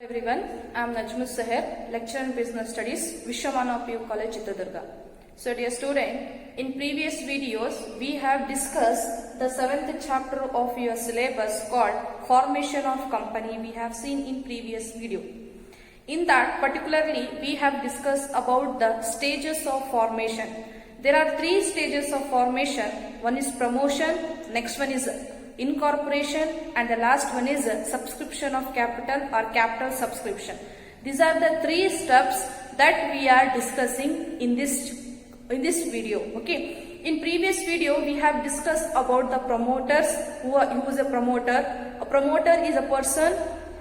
Everyone, I am Najmus Seher, lecturer in Business Studies, Vishwamana PU College, Chitradurga. So dear student, in previous videos, we have discussed the 7th chapter of your syllabus called Formation of Company. We have seen in previous video. In that particularly, we have discussed about the stages of formation. There are 3 stages of formation. One is promotion, next one is incorporation, and the last one is subscription of capital or capital subscription. These are the 3 steps that we are discussing in this video. Okay, in previous video we have discussed about the promoters. Who is a promoter? A promoter is a person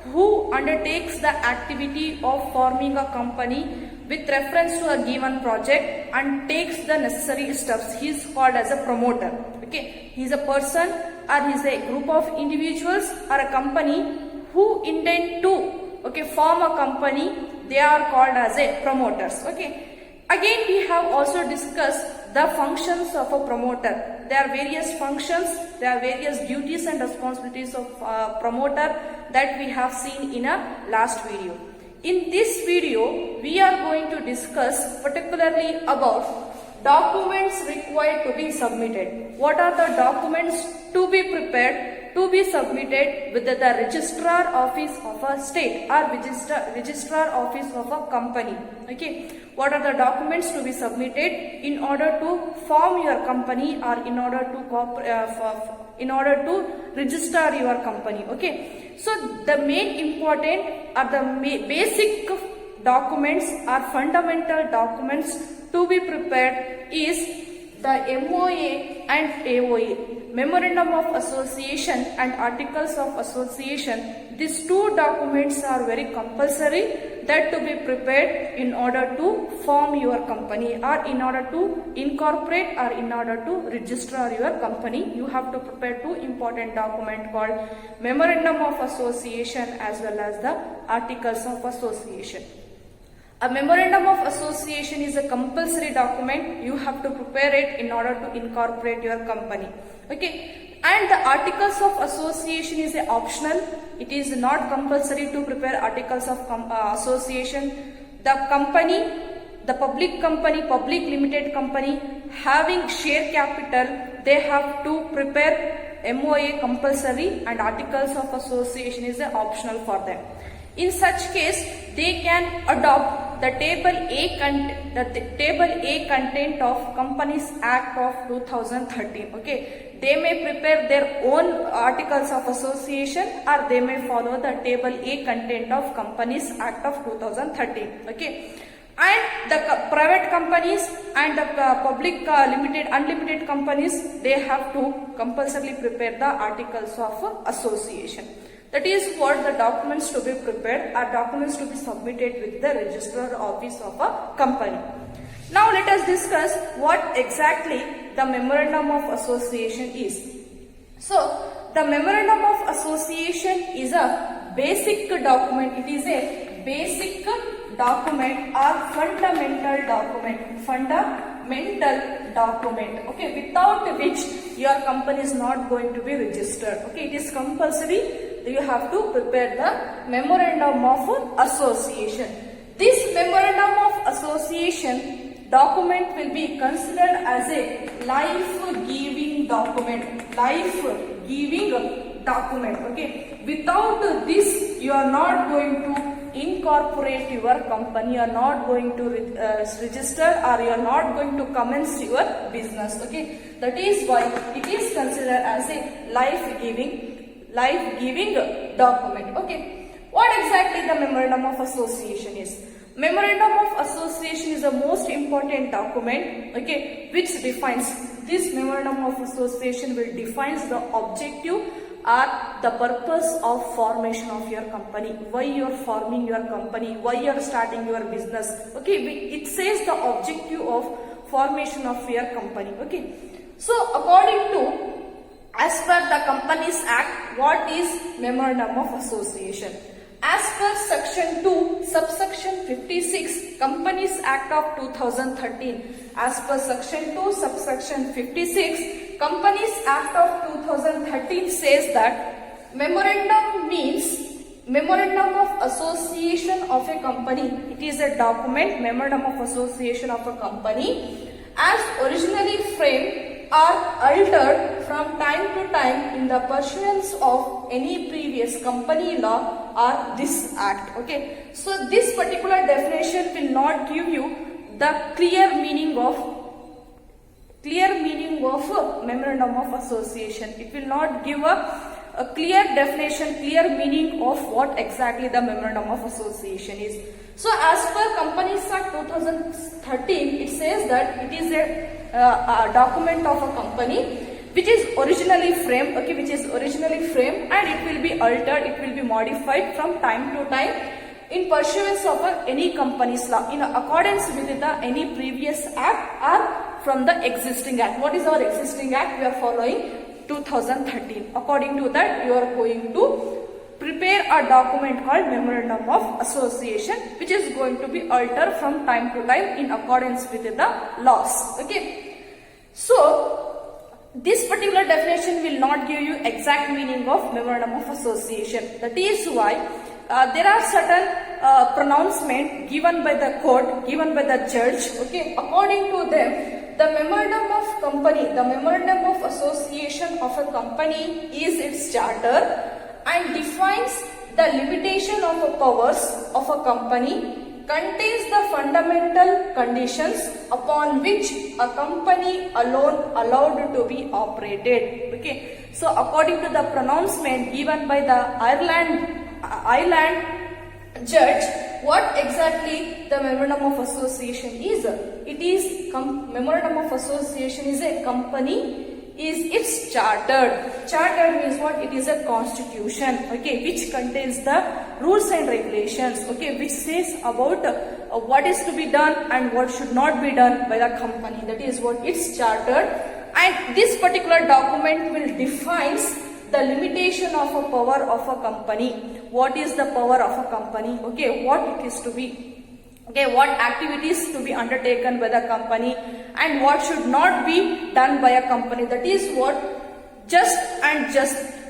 who undertakes the activity of forming a company with reference to a given project and takes the necessary steps. He is called as a promoter. Okay, he is a person or he is a group of individuals or a company who intend to form a company. They are called as a promoters. Okay, again we have also discussed the functions of a promoter. There are various functions, there are various duties and responsibilities of promoter that we have seen in a last video. In this video, we are going to discuss particularly about documents required to be submitted. What are the documents to be prepared to be submitted with the registrar office of a state or registrar office of a company? Okay, what are the documents to be submitted in order to form your company or in order to register your company? Okay, so the main important or the basic documents or fundamental documents to be prepared is the MOA and AOA, Memorandum of Association and Articles of Association. These 2 documents are very compulsory that to be prepared in order to form your company or in order to incorporate or in order to register your company. You have to prepare 2 important documents called Memorandum of Association as well as the Articles of Association. A Memorandum of Association is a compulsory document. You have to prepare it in order to incorporate your company. Okay, and the Articles of Association is optional. It is not compulsory to prepare Articles of Association. The company, the public company, public limited company having share capital, they have to prepare MOA compulsory and Articles of Association is optional for them. In such case, they can adopt the Table A content of Companies Act of 2013. Okay, they may prepare their own Articles of Association or they may follow the Table A content of Companies Act of 2013. Okay, and the private companies and the public unlimited companies, they have to compulsorily prepare the Articles of Association. That is what the documents to be prepared are documents to be submitted with the registrar office of a company. Now let us discuss what exactly the Memorandum of Association is. So the Memorandum of Association is a basic document. It is a basic document or fundamental document, okay, without which your company is not going to be registered. Okay, it is compulsory. You have to prepare the Memorandum of Association. This Memorandum of Association document will be considered as a life-giving document. Okay, without this you are not going to incorporate your company, you are not going to register or you are not going to commence your business. Okay, that is why it is considered as a life-giving document. Okay, what exactly the Memorandum of Association is? Memorandum of Association is the most important document, okay, which defines, this Memorandum of Association will defines the objective or the purpose of formation of your company, why you are forming your company, why you are starting your business. Okay, it says the objective of formation of your company. Okay, so according to as per the Companies Act, what is Memorandum of Association? As per Section 2, Subsection 56, Companies Act of 2013. As per Section 2, Subsection 56, Companies Act of 2013 says that memorandum means memorandum of association of a company. It is a document, memorandum of association of a company, as originally framed or altered from time to time in the pursuance of any previous company law or this act. Okay, so this particular definition will not give you the clear meaning of memorandum of association. It will not give a clear definition, clear meaning of what exactly the memorandum of association is. So as per Companies Act 2013, it says that it is a document of a company which is originally framed, and it will be altered, it will be modified from time to time in pursuance of any company's law in accordance with any previous act or from the existing act. What is our existing act? We are following 2013. According to that, you are going to prepare a document called Memorandum of Association, which is going to be altered from time to time in accordance with the laws. Okay. So this particular definition will not give you exact meaning of Memorandum of Association. That is why there are certain pronouncement given by the court, given by the judge. Okay, according to them, the memorandum of association of a company is its charter and defines the limitation of the powers of a company, contains the fundamental conditions upon which a company alone allowed to be operated. Okay, so according to the pronouncement given by the Ireland judge, what exactly the memorandum of association is? It is memorandum of association is a company is its charter. Charter means what? It is a constitution, okay, which contains the rules and regulations, okay, which says about what is to be done and what should not be done by the company. That is what it's chartered, and this particular document will defines the limitation of a power of a company. What is the power of a company? Okay, what it is to be. Okay, what activities to be undertaken by the company and what should not be done by a company. That is what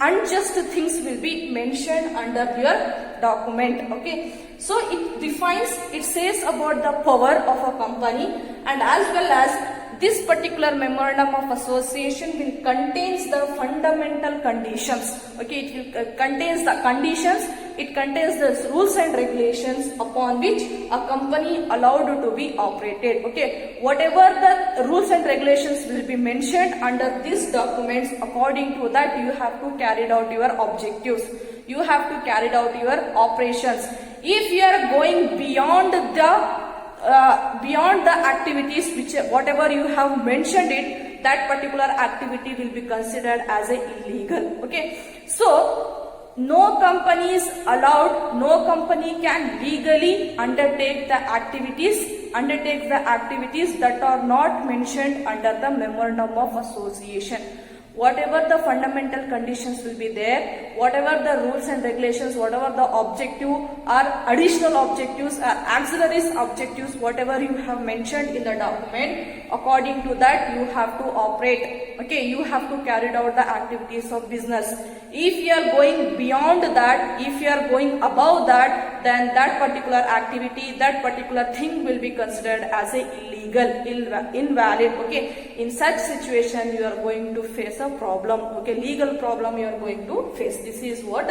unjust things will be mentioned under your document. Okay, so it defines, it says about the power of a company, and as well as this particular memorandum of association will contains the fundamental conditions. Okay, it will contains the conditions, it contains the rules and regulations upon which a company allowed to be operated. Okay, whatever the rules and regulations will be mentioned under these documents, according to that you have to carry out your objectives, you have to carry out your operations. If you are going beyond the activities which whatever you have mentioned it, that particular activity will be considered as a illegal. Okay, so no company is allowed, no company can legally undertake the activities that are not mentioned under the memorandum of association. Whatever the fundamental conditions will be there, whatever the rules and regulations, whatever the objective or additional objectives or auxiliaries objectives, whatever you have mentioned in the document, according to that you have to operate. Okay, you have to carry out the activities of business. If you are going beyond that, if you are going above that, then that particular activity, that particular thing will be considered as a illegal, invalid. Okay, in such situation you are going to face a problem. Okay, legal problem you are going to face. This is what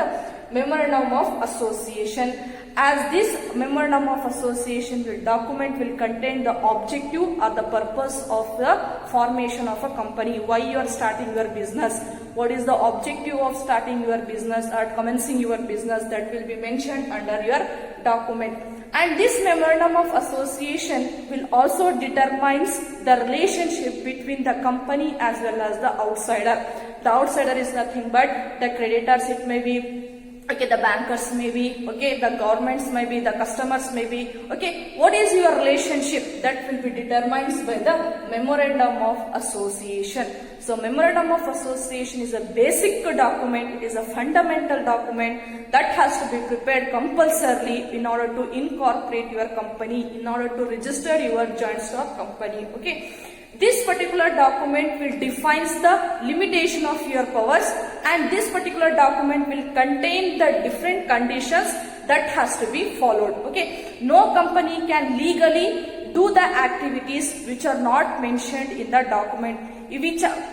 memorandum of association. As this memorandum of association document will contain the objective or the purpose of the formation of a company, why you are starting your business, what is the objective of starting your business or commencing your business, that will be mentioned under your document. And this memorandum of association will also determines the relationship between the company as well as the outsider. The outsider is nothing but the creditors, it may be, okay, the bankers may be, okay, the governments may be, the customers may be. Okay, what is your relationship? That will be determined by the memorandum of association. So memorandum of association is a basic document, it is a fundamental document that has to be prepared compulsorily in order to incorporate your company, in order to register your joint stock company. Okay, This particular document will defines the limitation of your powers, and this particular document will contain the different conditions that has to be followed. Okay, no company can legally do the activities which are not mentioned in the document. If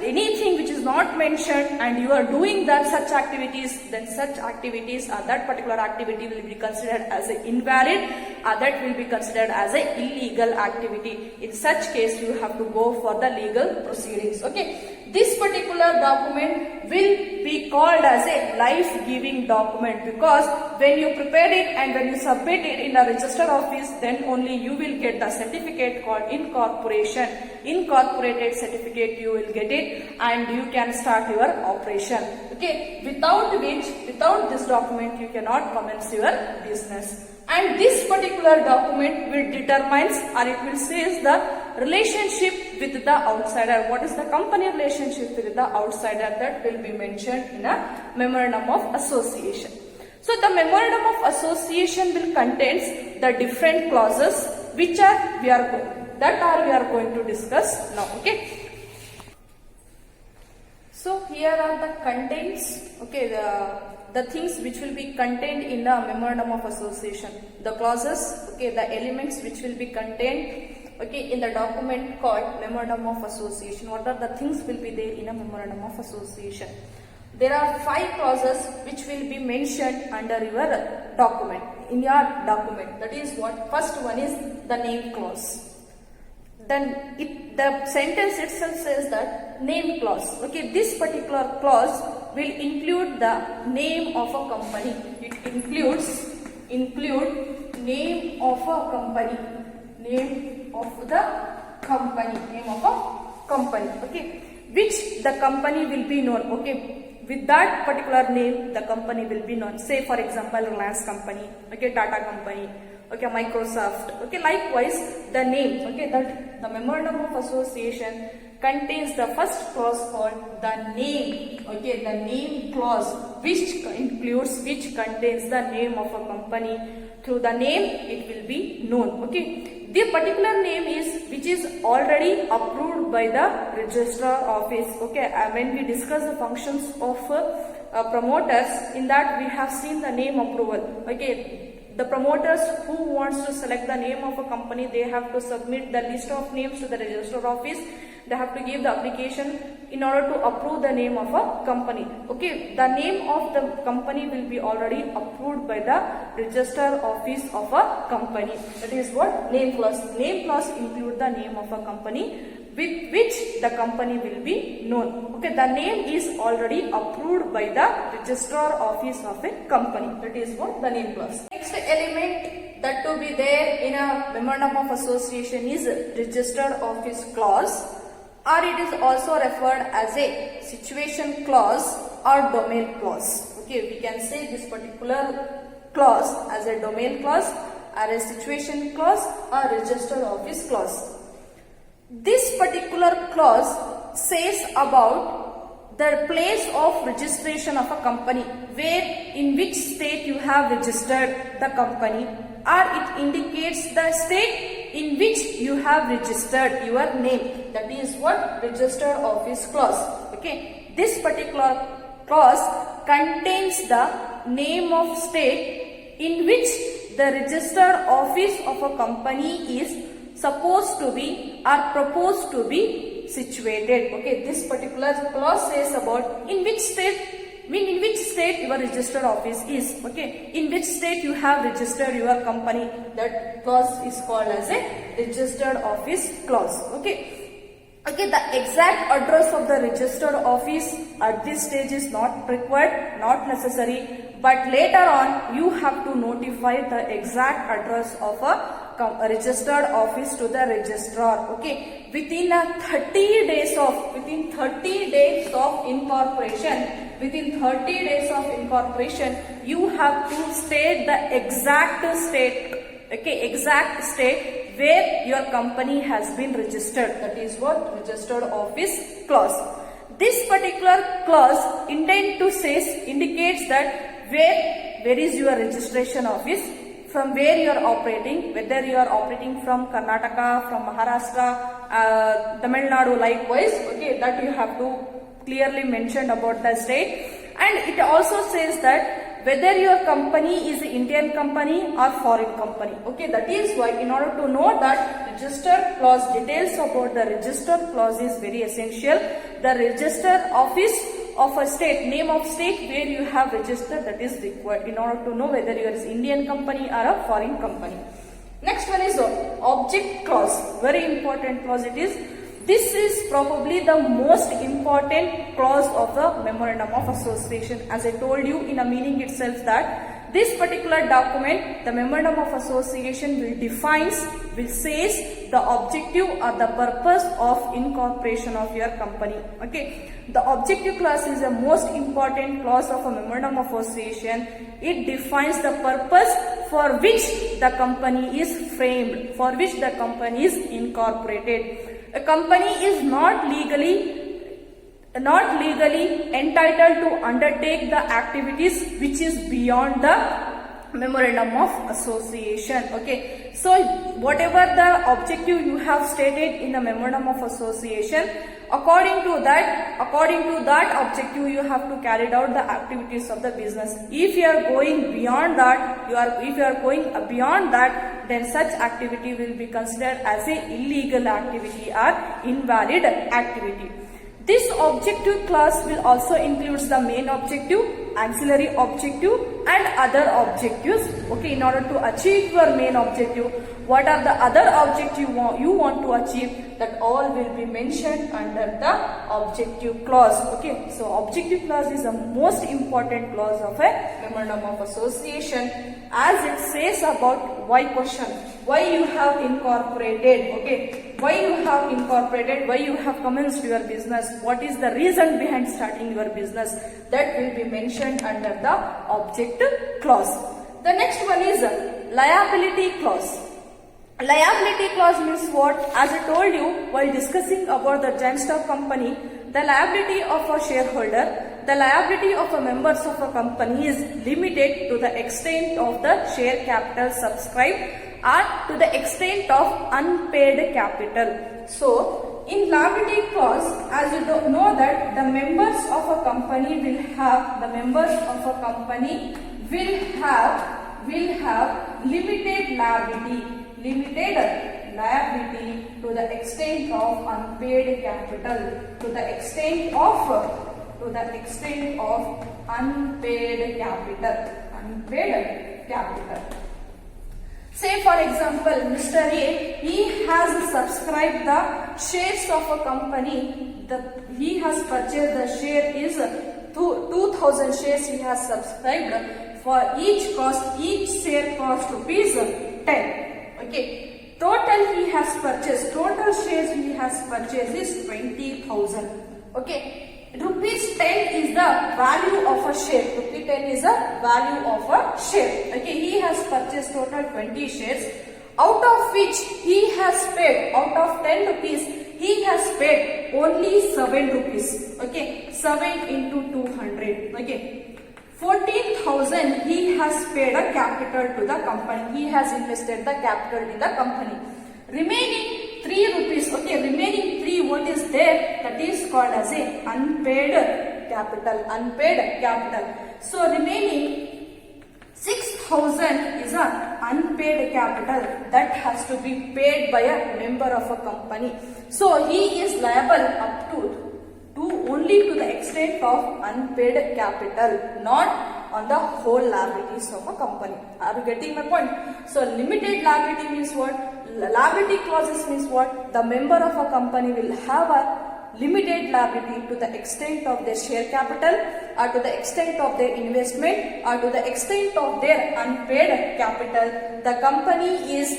anything which is not mentioned and you are doing that such activities, then such activities or that particular activity will be considered as an invalid, or that will be considered as an illegal activity. In such case, you have to go for the legal proceedings. Okay, this particular document will be called as a life-giving document, because when you prepare it and when you submit it in a register office, then only you will get the certificate called incorporation. Incorporated certificate you will get it, and you can start your operation. Okay, without this document you cannot commence your business. And this particular document will determines, or it will says the relationship with the outsider. What is the company relationship with the outsider? That will be mentioned in a memorandum of association. So the memorandum of association will contains the different clauses which we are going to discuss now. Okay. So here are the contents. Okay, the things which will be contained in the memorandum of association. The clauses. Okay, the elements which will be contained. Okay, in the document called memorandum of association. What are the things will be there in a memorandum of association? There are 5 clauses which will be mentioned under your document, in your document. That is what? First one is the name clause. Then the sentence itself says that name clause. Okay, this particular clause will include the name of a company. It include name of a company. Name of a company. Okay, which the company will be known. Okay, with that particular name the company will be known. Say for example Reliance company, okay, Tata company, okay, Microsoft. Okay, likewise the name. Okay, that the memorandum of association contains the first clause called the name. Okay, the name clause which contains the name of a company. Through the name it will be known. Okay, the particular name is which is already approved by the registrar office. Okay, when we discuss the functions of promoters, in that we have seen the name approval. Okay, the promoters who wants to select the name of a company, they have to submit the list of names to the registrar office. They have to give the application in order to approve the name of a company. Okay, the name of the company will be already approved by the registrar office of a company. That is what? Name clause. Name clause include the name of a company with which the company will be known. Okay, the name is already approved by the registrar office of a company. That is what? The name clause. Next element that to be there in a memorandum of association is registered office clause, or it is also referred as a situation clause or domain clause. Okay, we can say this particular clause as a domain clause or a situation clause or registered office clause. This particular clause says about the place of registration of a company, where in which state you have registered the company, or it indicates the state in which you have registered your name. That is what? Registered office clause. Okay, this particular clause contains the name of state in which the registered office of a company is supposed to be or proposed to be situated. Okay, this particular clause says about in which state your registered office is. Okay, in which state you have registered your company. That clause is called as a registered office clause. Okay. Okay, the exact address of the registered office at this stage is not required, not necessary, but later on you have to notify the exact address of a registered office to the registrar. Okay, within 30 days of incorporation, you have to state the exact state. Okay, exact state where your company has been registered. That is what? Registered office clause. This particular clause indicates that where is your registration office, from where you are operating, whether you are operating from Karnataka, from Maharashtra, Tamil Nadu likewise. Okay, that you have to clearly mention about the state. And it also says that whether your company is Indian company or foreign company. Okay, that is why in order to know that register clause, details about the register clause is very essential. The register office of a state, name of state where you have registered, that is required in order to know whether you are an Indian company or a foreign company. Next one is the object clause. Very important clause it is. This is probably the most important clause of the Memorandum of Association. As I told you in a meaning itself that this particular document, the Memorandum of Association will says the objective or the purpose of incorporation of your company. Okay, the objective clause is the most important clause of a Memorandum of Association. It defines the purpose for which the company is framed, for which the company is incorporated. A company is not legally entitled to undertake the activities which is beyond the Memorandum of Association. Okay, so whatever the objective you have stated in the Memorandum of Association, according to that objective you have to carry out the activities of the business. If you are going beyond that, then such activity will be considered as a illegal activity or invalid activity. This objective clause will also include the main objective, auxiliary objective and other objectives. Okay, in order to achieve your main objective, what are the other objectives you want to achieve, that all will be mentioned under the objective clause. Okay, so objective clause is the most important clause of a Memorandum of Association, as it says about why question, why you have incorporated. Okay, why you have incorporated, why you have commenced your business, what is the reason behind starting your business, that will be mentioned under the objective clause. The next one is liability clause. Liability clause means what? As I told you while discussing about the joint stock company, the liability of a shareholder, the liability of a members of a company is limited to the extent of the share capital subscribed or to the extent of unpaid capital. So, in liability clause, as you know that the members of a company will have limited liability to the extent of unpaid capital, to the extent of unpaid capital. Say for example, Mr. A, he has subscribed the shares of a company. He has purchased the share is 2000 shares he has subscribed. For each share cost rupees 10. Okay, total shares he has purchased is 20,000. Okay, rupees 10 is the value of a share. Rupees 10 is the value of a share. Okay, he has purchased total 20 shares, out of which he has paid, out of 10 rupees, he has paid only 7 rupees. Okay, 7 into 200. Okay, 14,000 he has paid a capital to the company. He has invested the capital in the company. Remaining 3 rupees. Okay, remaining 3, what is there? That is called as a unpaid capital. So remaining 6,000 is a unpaid capital that has to be paid by a member of a company. So he is liable up to only to the extent of unpaid capital, not on the whole liabilities of a company. Are you getting my point? So limited liability means what? Liability clauses means what? The member of a company will have a limited liability to the extent of their share capital, or to the extent of their investment, or to the extent of their unpaid capital. The company is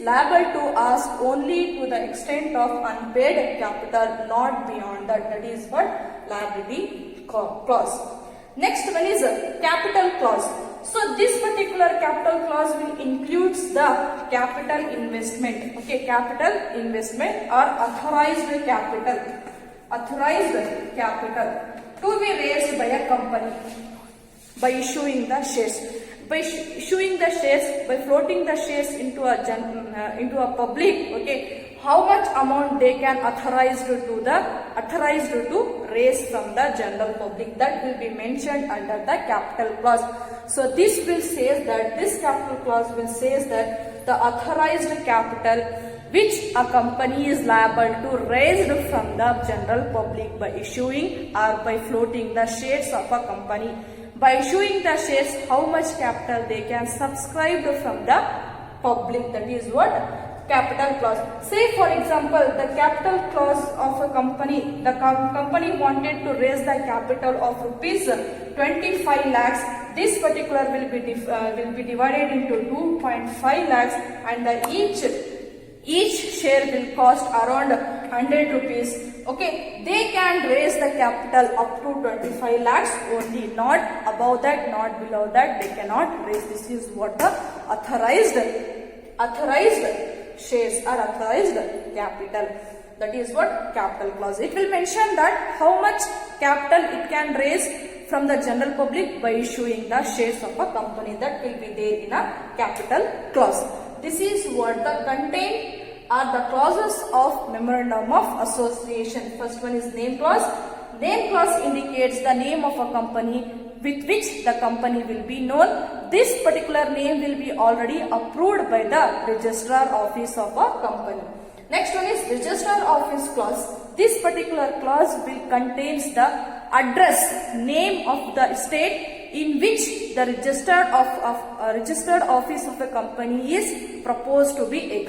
liable to ask only to the extent of unpaid capital, not beyond that. That is what liability clause. Next one is capital clause. So this particular capital clause will include the capital investment. Okay, capital investment or authorized capital to be raised by a company by issuing the shares. by issuing the shares, by floating the shares into a public, okay, how much amount they can authorized to raise from the general public, that will be mentioned under the capital clause. So this will says that, this capital clause will says that the authorized capital which a company is liable to raise from the general public by issuing or by floating the shares of a company. By issuing the shares, how much capital they can subscribe from the public, that is what capital clause. Say for example, the capital clause of a company, the company wanted to raise the capital of rupees 25 lakhs. This particular will be divided into 2.5 lakhs, and each share will cost around 100 rupees. Okay, they can raise the capital up to 25 lakhs only, not above that, not below that, they cannot raise. This is what the authorized shares or authorized capital. That is what capital clause. It will mention that how much capital it can raise from the general public by issuing the shares of a company. That will be there in a capital clause. This is what the content are the clauses of memorandum of association. First one is name clause. Name clause indicates the name of a company with which the company will be known. This particular name will be already approved by the registrar office of a company. Next one is registrar office clause. This particular clause will contains the address, name of the state in which the registered office of the company is proposed to be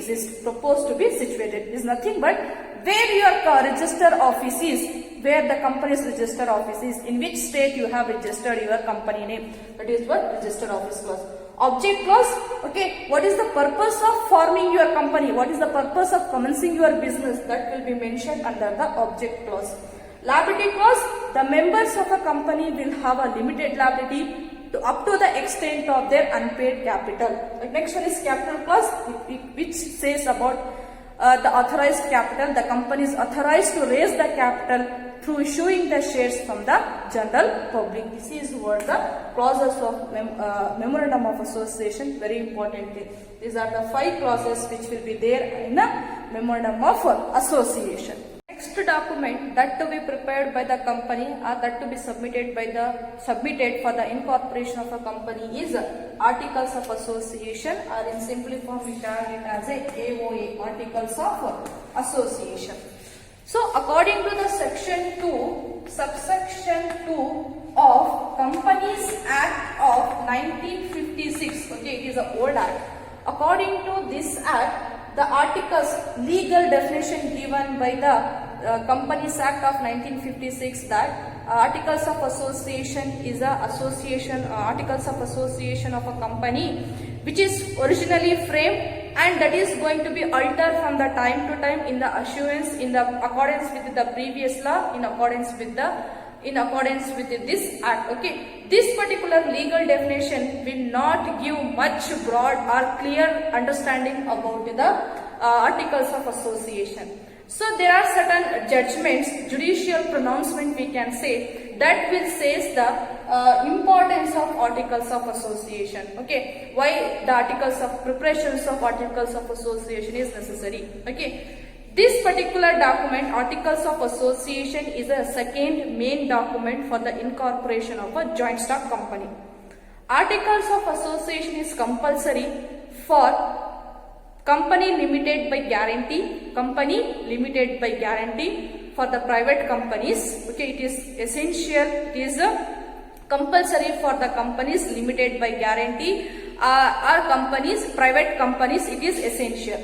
situated. Is nothing but where your registered office is, where the company's registered office is, in which state you have registered your company name. That is what registered office clause. Object clause, okay, what is the purpose of forming your company, what is the purpose of commencing your business, that will be mentioned under the object clause. Liability clause, the members of a company will have a limited liability up to the extent of their unpaid capital. The next one is capital clause, which says about the authorized capital. The company is authorized to raise the capital through issuing the shares from the general public. This is what the clauses of memorandum of association, very important thing. These are the 5 clauses which will be there in the memorandum of association. Next document that to be prepared by the company or that to be submitted for the incorporation of a company is articles of association, or in simple form we term it as a AOA, articles of association. So according to the section 2, subsection 2 of Companies Act of 1956, okay, it is an old act. According to this act, the articles, legal definition given by the Companies Act of 1956, that articles of association is a association, articles of association of a company which is originally framed and that is going to be altered from the time to time in the assurance, in the accordance with the previous law, in accordance with this act. Okay, this particular legal definition will not give much broad or clear understanding about the articles of association. So there are certain judgments, judicial pronouncement we can say, that will says the importance of articles of association. Okay, why the articles of preparations of articles of association is necessary. Okay, this particular document, articles of association, is a second main document for the incorporation of a joint stock company. Articles of association is compulsory for company limited by guarantee, for the private companies. Okay, it is essential, it is compulsory for the companies limited by guarantee or companies, private companies, it is essential.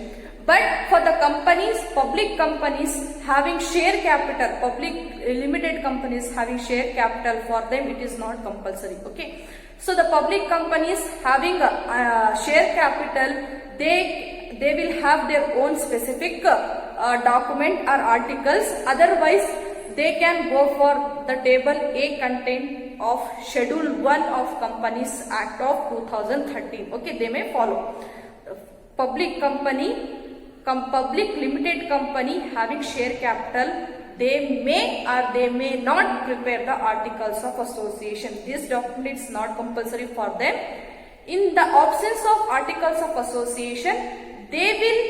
But for the companies, public companies having share capital, public limited companies having share capital, for them it is not compulsory. Okay, so the public companies having a share capital, they will have their own specific document or articles. Otherwise, they can go for the table A content of Schedule 1 of Companies Act of 2013. Okay, they may follow. Public company, public limited company having share capital, they may or they may not prepare the articles of association. This document is not compulsory for them. In the absence of articles of association, they will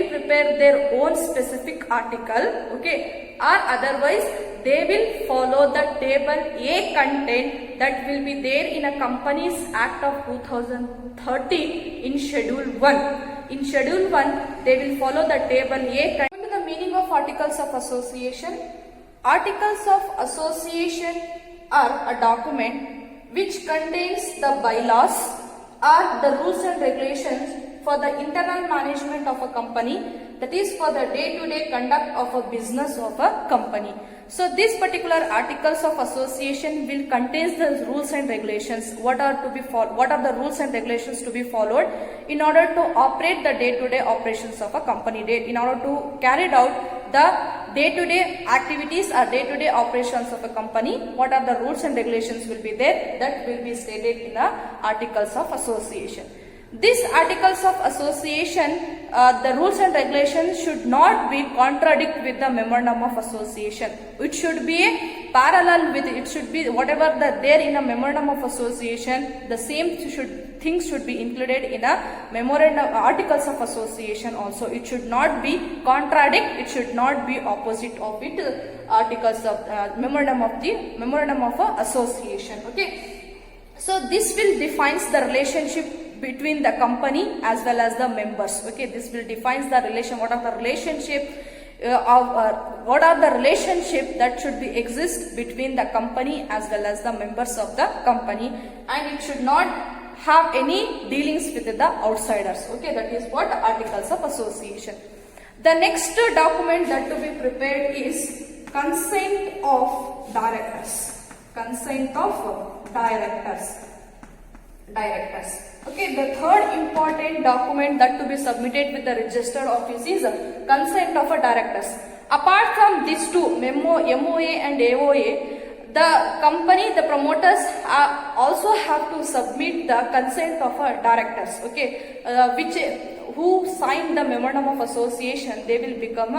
prepare their own specific article, okay, or otherwise they will follow the table A content that will be there in a Companies Act of 2013 in Schedule 1. In Schedule 1, they will follow the table A content. Coming to the meaning of articles of association, articles of association are a document which contains the bylaws or the rules and regulations for the internal management of a company, that is for the day-to-day conduct of a business of a company. So these particular articles of association will contain the rules and regulations. What are the rules and regulations to be followed in order to operate the day-to-day operations of a company, in order to carry out the day-to-day activities or day-to-day operations of a company. What are the rules and regulations will be there, that will be stated in the articles of association. These articles of association, the rules and regulations should not be contradict with the memorandum of association. It should be parallel with it. Should be whatever there in a memorandum of association, the same things should be included in a memorandum articles of association also. It should not be contradict. It should not be opposite of it. Articles of memorandum of association. Okay. So this will defines the relationship between the company as well as the members. Okay, this will defines the relation. What are the relationship that should be exist between the company as well as the members of the company, and it should not have any dealings with the outsiders. Okay, that is what articles of association. The next document that to be prepared is consent of directors. Consent of directors. Okay, the third important document that to be submitted with the registered office is consent of a directors. Apart from these two, MOA and AOA, the company, the promoters also have to submit the consent of a directors. Okay, who signed the memorandum of association, they will become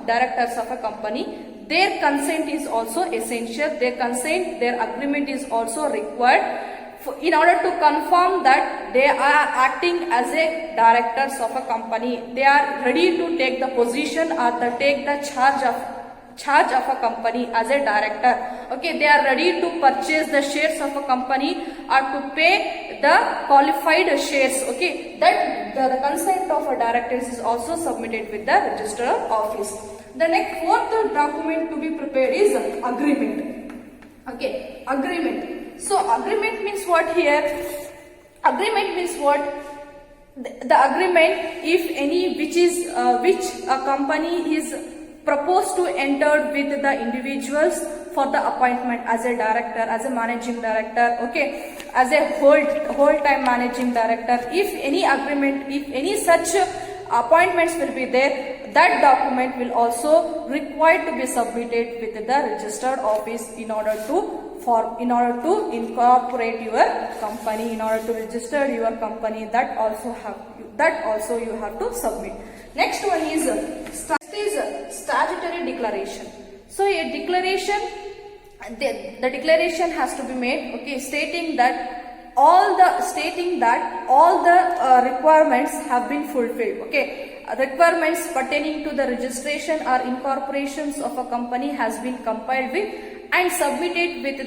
directors of a company. Their consent is also essential. Their consent, their agreement is also required in order to confirm that they are acting as a directors of a company. They are ready to take the position or take the charge of a company as a director. Okay, they are ready to purchase the shares of a company or to pay the qualified shares. Okay, that the consent of a directors is also submitted with the register office. The next fourth document to be prepared is agreement. Okay, agreement. So agreement means what here? Agreement means what? The agreement, if any, which a company is proposed to enter with the individuals for the appointment as a director, as a managing director, okay, as a whole time managing director. If any agreement, if any such appointments will be there, that document will also required to be submitted with the registered office in order to incorporate your company, in order to register your company. That also you have to submit. Next one is statutory declaration. So a declaration, the declaration has to be made, okay, stating that all the requirements have been fulfilled. Okay, requirements pertaining to the registration or incorporations of a company has been compiled with and submitted with the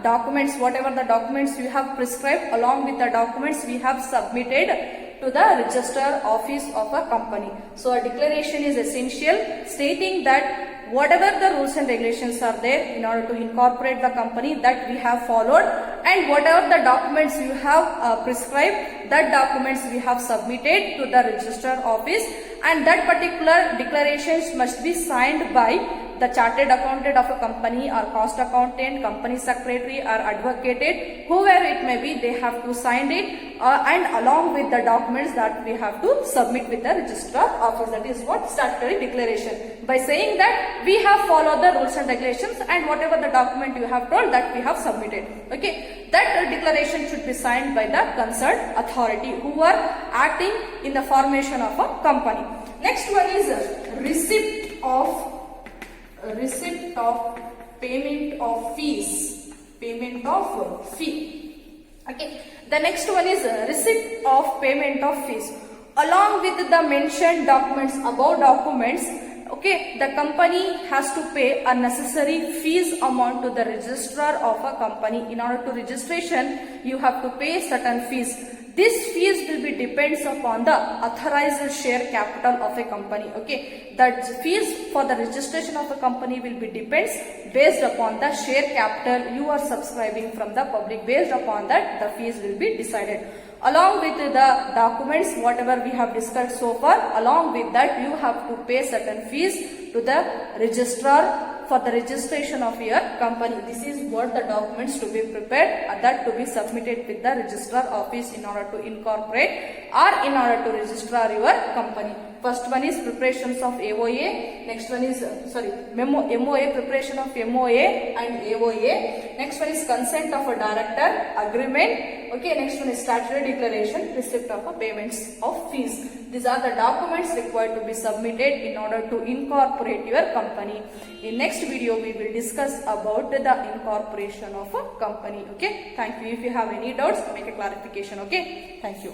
documents, whatever the documents you have prescribed, along with the documents we have submitted to the register office of a company. So a declaration is essential, stating that whatever the rules and regulations are there in order to incorporate the company, that we have followed, and whatever the documents you have prescribed, that documents we have submitted to the register office, and that particular declarations must be signed by the chartered accountant of a company or cost accountant, company secretary or advocate, whoever it may be, they have to sign it and along with the documents that we have to submit with the registrar office. That is what statutory declaration. By saying that we have followed the rules and regulations and whatever the document you have told, that we have submitted. Okay, that declaration should be signed by the concerned authority who are acting in the formation of a company. Next one is receipt of payment of fees. Payment of fee. Okay. The next one is receipt of payment of fees. Along with the mentioned documents, above documents, okay, the company has to pay a necessary fees amount to the registrar of a company. In order to registration, you have to pay certain fees. This fees will be depends upon the authorized share capital of a company. Okay, that fees for the registration of a company will be depends based upon the share capital you are subscribing from the public. Based upon that, the fees will be decided. Along with the documents, whatever we have discussed so far, along with that you have to pay certain fees to the registrar for the registration of your company. This is what the documents to be prepared and that to be submitted with the registrar office in order to incorporate or in order to register your company. First one is preparations of AOA. Next one is MOA, preparation of MOA and AOA. Next one is consent of a director, agreement. Okay, next one is statutory declaration, receipt of a payments of fees. These are the documents required to be submitted in order to incorporate your company. In next video, we will discuss about the incorporation of a company. Okay, thank you. If you have any doubts, make a clarification. Okay, thank you.